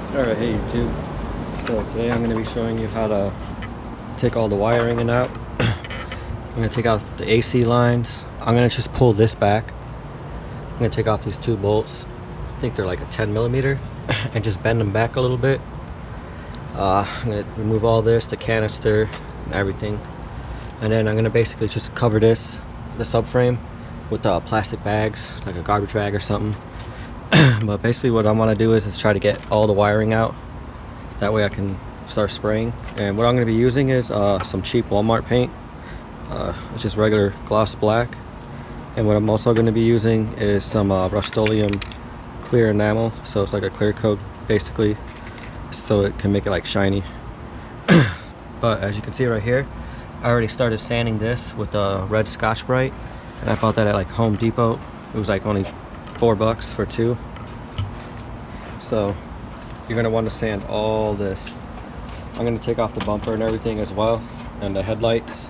Alright, hey YouTube. So today I'm going to be showing you how to take all the wiring and out. I'm going to take out the AC lines. I'm going to just pull this back. I'm going to take off these two bolts. I think they're like a 10mm and just bend them back a little bit. I'm going to remove all this, the canister and everything. And then I'm going to basically just cover the subframe with plastic bags, like a garbage bag or something. But basically what I want to do is try to get all the wiring out. That way I can start spraying. And what I'm going to be using is some cheap Walmart paint. It's just regular gloss black. And what I'm also going to be using is some rustoleum clear enamel. So it's like a clear coat basically, so it can make it like shiny. But as you can see right here, I already started sanding this with red Scotch-Brite, and I bought that at like Home Depot. It was like only $4 for two. So you're going to want to sand all this. I'm going to take off the bumper and everything as well, and the headlights,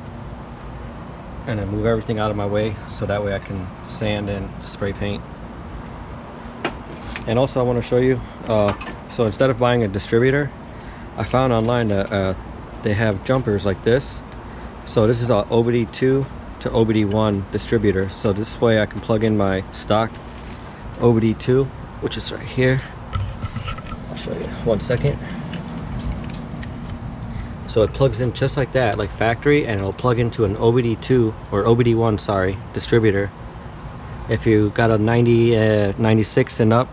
and then move everything out of my way so that way I can sand and spray paint. And also I want to show you, so instead of buying a distributor, I found online that they have jumpers like this. So this is a OBD2 to OBD1 distributor. So this way I can plug in my stock OBD2, which is right here. I'll show you, 1 second. So it plugs in just like that, like factory, and it'll plug into an OBD2 or OBD1, sorry, distributor. If you got a 96 and up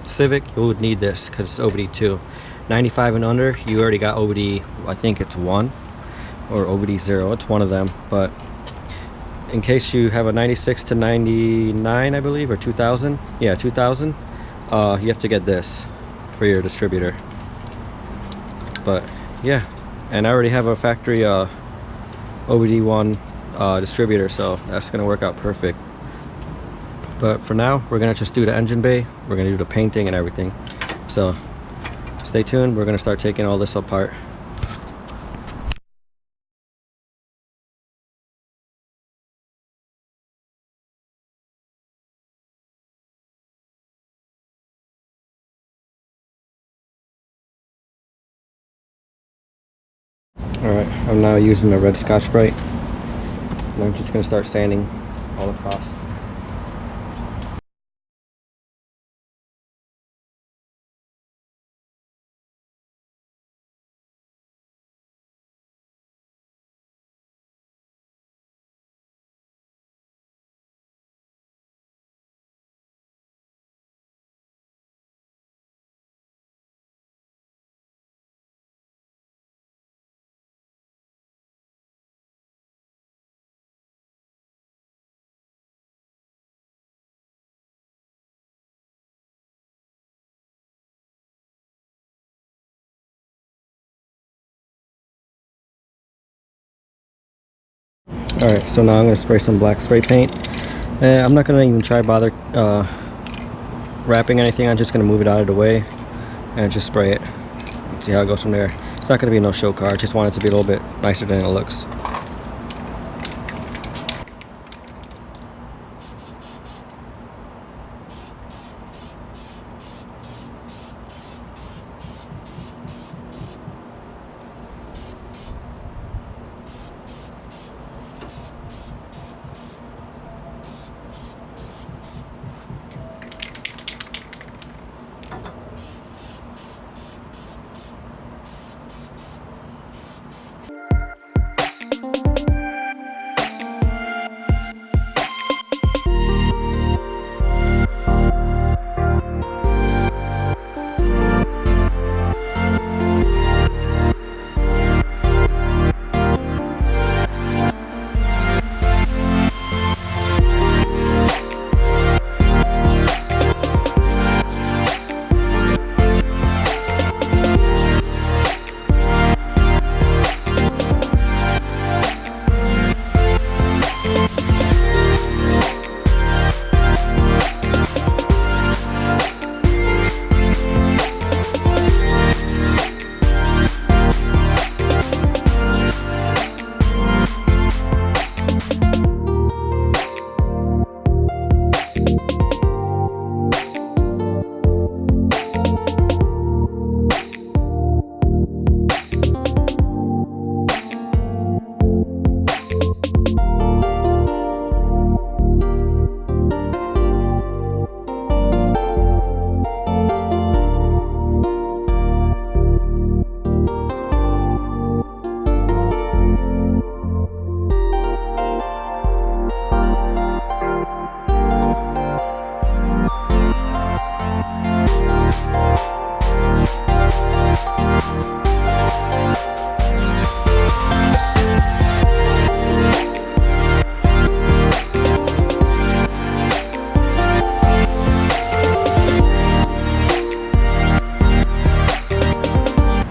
Civic, you would need this because it's OBD2. 95 and under, you already got OBD, I think it's 1 or OBD0, it's one of them. But in case you have a 96 to 99, I believe, or 2000, yeah, 2000, you have to get this for your distributor. But yeah, and I already have a factory OBD1 distributor, so that's gonna work out perfect. But for now, we're gonna just do the engine bay, we're gonna do the painting and everything. So stay tuned, we're gonna start taking all this apart. Alright, I'm now using the red Scotch-Brite, and I'm just going to start sanding all across. Alright, so now I'm going to spray some black spray paint. I'm not going to even try bother wrapping anything. I'm just going to move it out of the way and just spray it. See how it goes from there. It's not going to be no show car. I just want it to be a little bit nicer than it looks.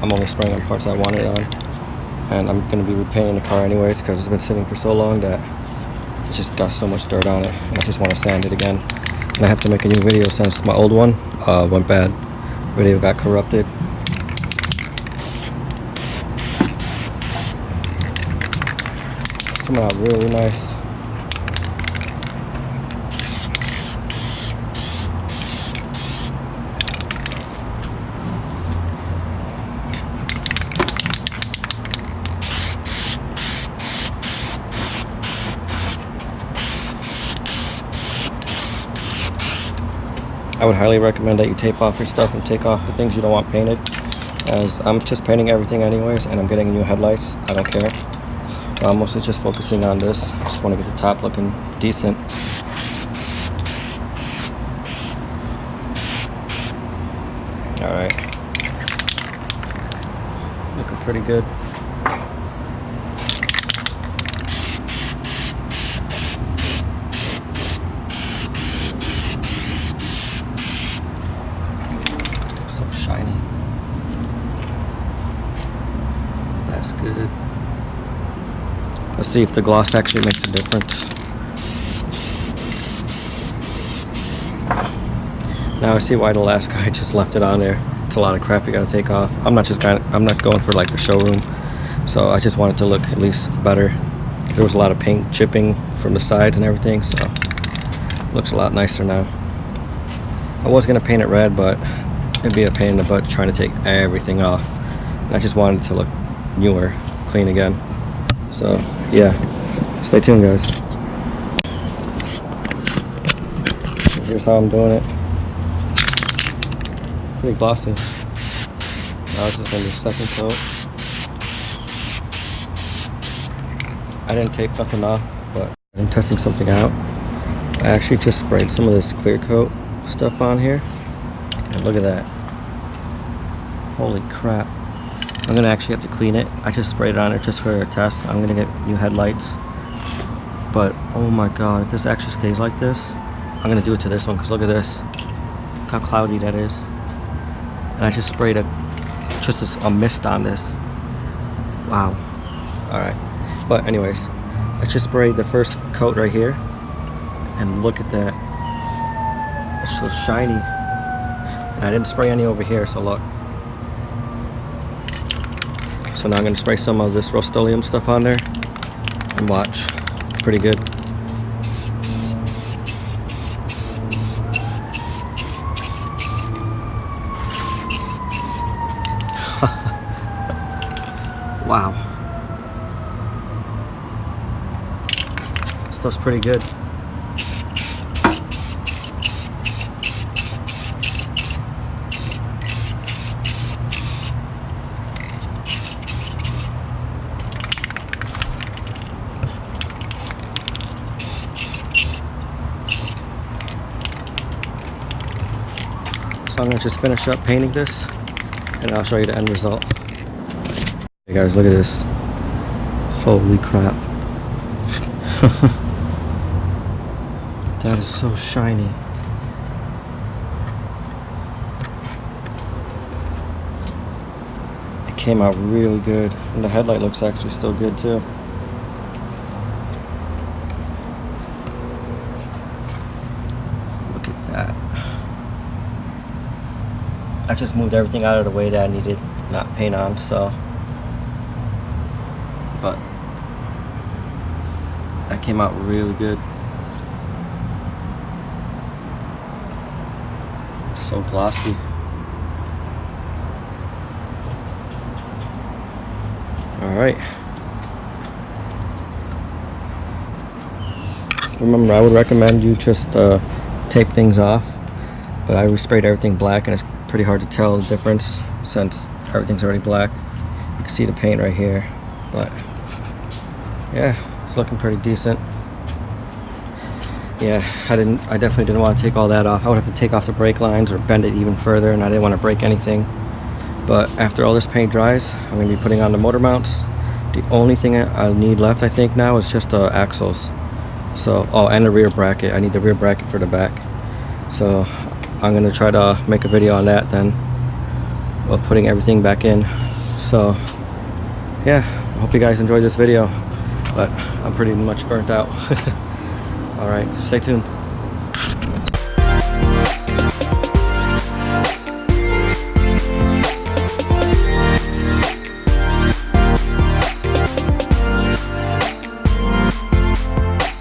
I'm only spraying on parts I want it on. And I'm going to be repainting the car anyways because it's been sitting for so long that it's just got so much dirt on it. And I just want to sand it again. And I have to make a new video since my old one went bad. Video got corrupted. It's coming out really nice. I would highly recommend that you tape off your stuff and take off the things you don't want painted, as I'm just painting everything anyways and I'm getting new headlights. I don't care. I'm mostly just focusing on this. I just want to get the top looking decent. Alright. Looking pretty good. Shiny. That's good. Let's see if the gloss actually makes a difference. Now I see why the last guy just left it on there. It's a lot of crap you gotta take off. I'm not going for like the showroom, so I just want it to look at least better. There was a lot of paint chipping from the sides and everything, so it looks a lot nicer now. I was gonna paint it red, but it'd be a pain in the butt trying to take everything off. And I just wanted it to look newer, clean again. So yeah, stay tuned guys. Here's how I'm doing it. Pretty glossy. Now it's just on the second coat. I didn't tape nothing off, but I'm testing something out. I actually just sprayed some of this clear coat stuff on here. And look at that. Holy crap. I'm gonna actually have to clean it. I just sprayed it on it just for a test. I'm gonna get new headlights. But oh my god, if this actually stays like this, I'm gonna do it to this one because look at this. Look how cloudy that is. And I just sprayed a mist on this. Wow. Alright. But anyways, I just sprayed the first coat right here. And look at that. It's so shiny. And I didn't spray any over here, so look. So now I'm going to spray some of this rustoleum stuff on there and watch. Pretty good. Wow. Stuff's pretty good. So I'm going to just finish up painting this and I'll show you the end result. Hey guys, look at this. Holy crap. That is so shiny. It came out really good. And the headlight looks actually still good too. Look at that. I just moved everything out of the way that I needed not paint on, so. But that came out really good. So glossy. Alright. Remember, I would recommend you just tape things off. But I resprayed everything black and it's pretty hard to tell the difference since everything's already black. You can see the paint right here. But yeah, it's looking pretty decent. Yeah, I definitely didn't want to take all that off. I would have to take off the brake lines or bend it even further, and I didn't want to break anything. But after all this paint dries, I'm going to be putting on the motor mounts. The only thing I need left, I think now, is just the axles. So, oh, and the rear bracket. I need the rear bracket for the back. So I'm going to try to make a video on that then, of putting everything back in So yeah, I hope you guys enjoyed this video, but I'm pretty much burnt out. All right, stay tuned.